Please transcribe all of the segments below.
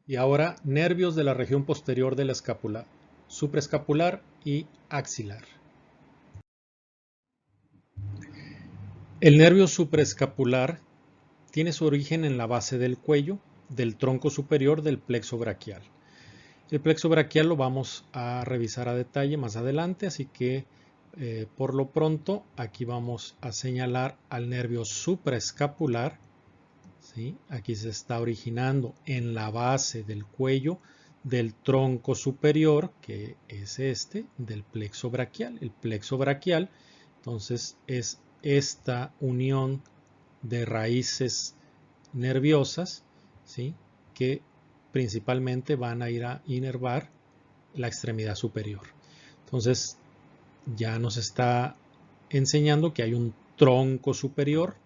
Y ahora nervios de la región posterior de la escápula, supraescapular y axilar. El nervio supraescapular tiene su origen en la base del cuello, del tronco superior del plexo braquial. El plexo braquial lo vamos a revisar a detalle más adelante, así que por lo pronto aquí vamos a señalar al nervio supraescapular. ¿Sí? Aquí se está originando en la base del cuello del tronco superior, que es este, del plexo braquial. El plexo braquial, entonces, es esta unión de raíces nerviosas, ¿sí? Que principalmente van a ir a inervar la extremidad superior. Entonces, ya nos está enseñando que hay un tronco superior.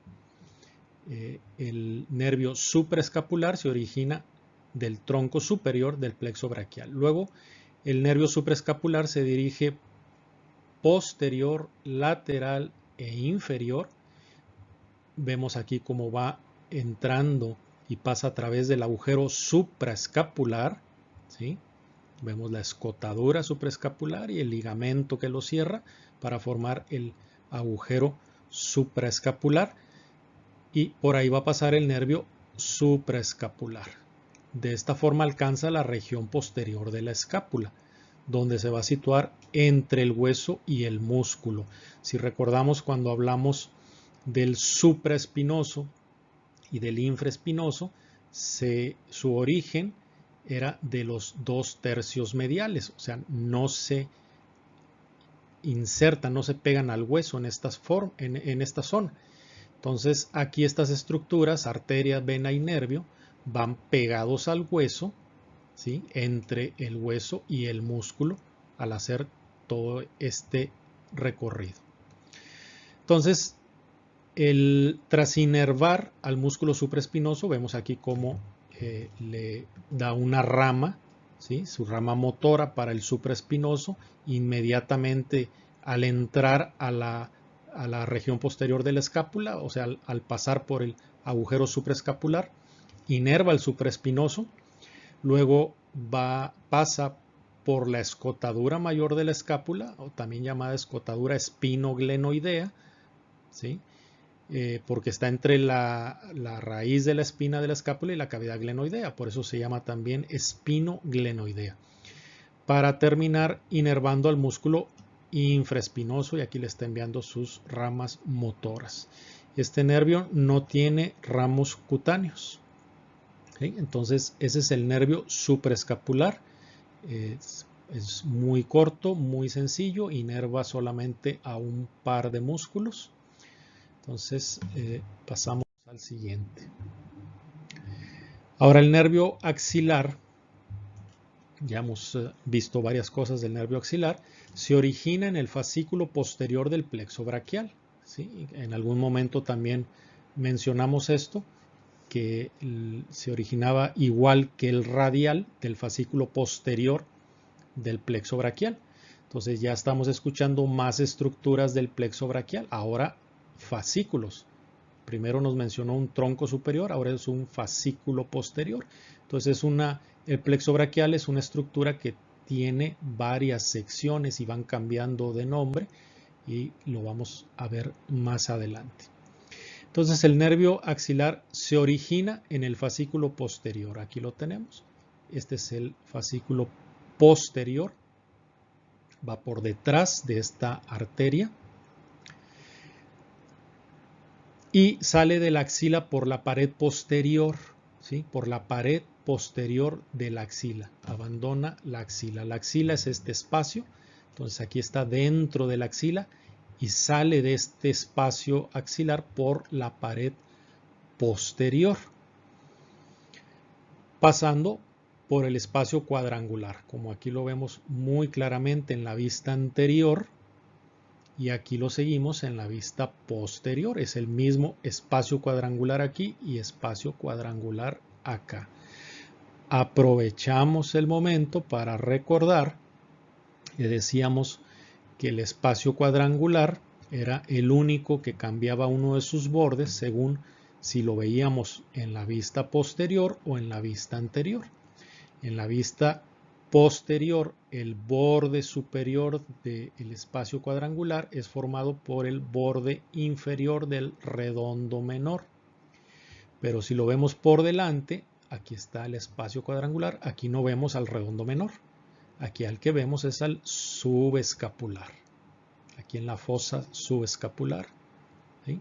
El nervio supraescapular se origina del tronco superior del plexo braquial. Luego, el nervio supraescapular se dirige posterior, lateral e inferior. Vemos aquí cómo va entrando y pasa a través del agujero supraescapular, ¿sí? Vemos la escotadura supraescapular y el ligamento que lo cierra para formar el agujero supraescapular, y por ahí va a pasar el nervio supraescapular. De esta forma alcanza la región posterior de la escápula, donde se va a situar entre el hueso y el músculo. Si recordamos cuando hablamos del supraespinoso y del infraespinoso, su origen era de los 2/3 mediales, o sea, no se insertan, no se pegan al hueso en esta zona. Entonces aquí estas estructuras, arteria, vena y nervio, van pegados al hueso, ¿sí? Entre el hueso y el músculo al hacer todo este recorrido. Entonces, tras inervar al músculo supraespinoso, vemos aquí cómo le da una rama, ¿sí? Su rama motora para el supraespinoso, inmediatamente al entrar a la región posterior de la escápula, o sea, al pasar por el agujero supraescapular, inerva el supraespinoso, luego pasa por la escotadura mayor de la escápula, o también llamada escotadura espinoglenoidea, ¿sí? Porque está entre la raíz de la espina de la escápula y la cavidad glenoidea, por eso se llama también espinoglenoidea, para terminar inervando al músculo infraespinoso, y aquí le está enviando sus ramas motoras. Este nervio no tiene ramos cutáneos. ¿Okay? Entonces ese es el nervio supraescapular. Es muy corto, muy sencillo, inerva solamente a un par de músculos. Entonces pasamos al siguiente. Ahora el nervio axilar, ya hemos visto varias cosas del nervio axilar, se origina en el fascículo posterior del plexo braquial, ¿sí? En algún momento también mencionamos esto, que se originaba igual que el radial del fascículo posterior del plexo braquial. Entonces ya estamos escuchando más estructuras del plexo braquial, ahora fascículos. Primero nos mencionó un tronco superior, ahora es un fascículo posterior. Entonces el plexo braquial es una estructura que tiene varias secciones y van cambiando de nombre, y lo vamos a ver más adelante. Entonces el nervio axilar se origina en el fascículo posterior. Aquí lo tenemos. Este es el fascículo posterior. Va por detrás de esta arteria y sale de la axila por la pared posterior, ¿sí? Por la pared posterior de la axila. Abandona la axila. La axila es este espacio. Entonces aquí está dentro de la axila y sale de este espacio axilar por la pared posterior, pasando por el espacio cuadrangular, como aquí lo vemos muy claramente en la vista anterior, y aquí lo seguimos en la vista posterior. Es el mismo espacio cuadrangular aquí y espacio cuadrangular acá. Aprovechamos el momento para recordar que decíamos que el espacio cuadrangular era el único que cambiaba uno de sus bordes según si lo veíamos en la vista posterior o en la vista anterior. En la vista posterior, el borde superior del espacio cuadrangular es formado por el borde inferior del redondo menor. Pero si lo vemos por delante, aquí está el espacio cuadrangular, aquí no vemos al redondo menor. Aquí al que vemos es al subescapular. Aquí en la fosa subescapular. ¿Sí?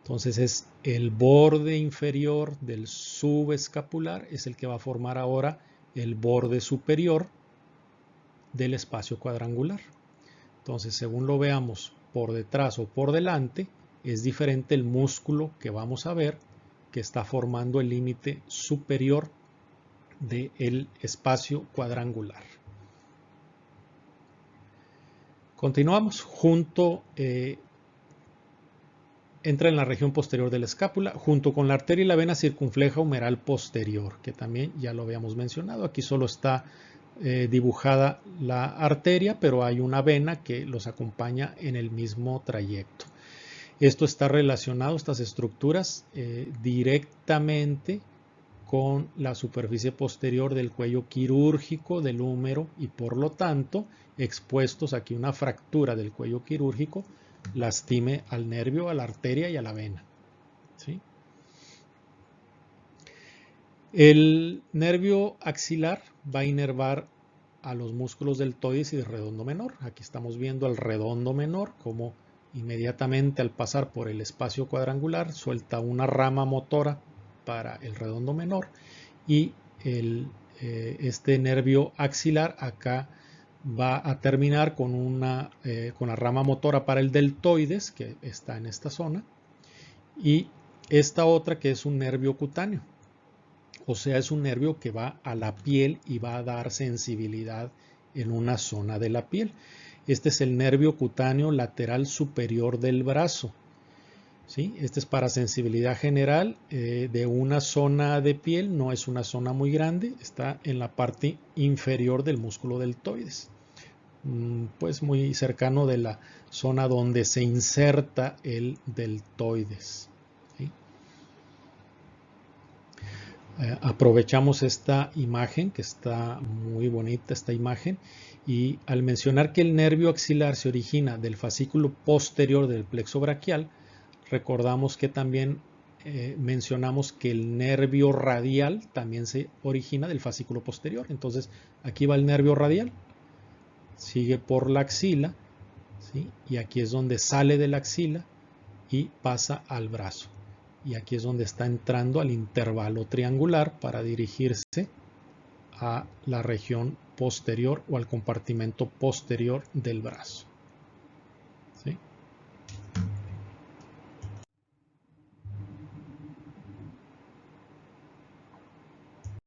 Entonces es el borde inferior del subescapular, es el que va a formar ahora el borde superior del espacio cuadrangular. Entonces, según lo veamos por detrás o por delante, es diferente el músculo que vamos a ver que está formando el límite superior del espacio cuadrangular. Continuamos. Entra en la región posterior de la escápula, junto con la arteria y la vena circunfleja humeral posterior, que también ya lo habíamos mencionado. Aquí solo está dibujada la arteria, pero hay una vena que los acompaña en el mismo trayecto. Esto está relacionado, estas estructuras, directamente con la superficie posterior del cuello quirúrgico del húmero y por lo tanto expuestos aquí una fractura del cuello quirúrgico lastime al nervio, a la arteria y a la vena. ¿Sí? El nervio axilar va a inervar a los músculos deltoides y del redondo menor. Aquí estamos viendo al redondo menor como inmediatamente al pasar por el espacio cuadrangular suelta una rama motora para el redondo menor y este nervio axilar acá va a terminar con la rama motora para el deltoides que está en esta zona y esta otra que es un nervio cutáneo, o sea es un nervio que va a la piel y va a dar sensibilidad en una zona de la piel. Este es el nervio cutáneo lateral superior del brazo. ¿Sí? Este es para sensibilidad general de una zona de piel, no es una zona muy grande, está en la parte inferior del músculo deltoides, pues muy cercano de la zona donde se inserta el deltoides. ¿Sí? Aprovechamos esta imagen, que está muy bonita esta imagen, y al mencionar que el nervio axilar se origina del fascículo posterior del plexo braquial, recordamos que también mencionamos que el nervio radial también se origina del fascículo posterior. Entonces aquí va el nervio radial, sigue por la axila, ¿sí? Y aquí es donde sale de la axila y pasa al brazo. Y aquí es donde está entrando al intervalo triangular para dirigirse a la región posterior o al compartimento posterior del brazo. ¿Sí?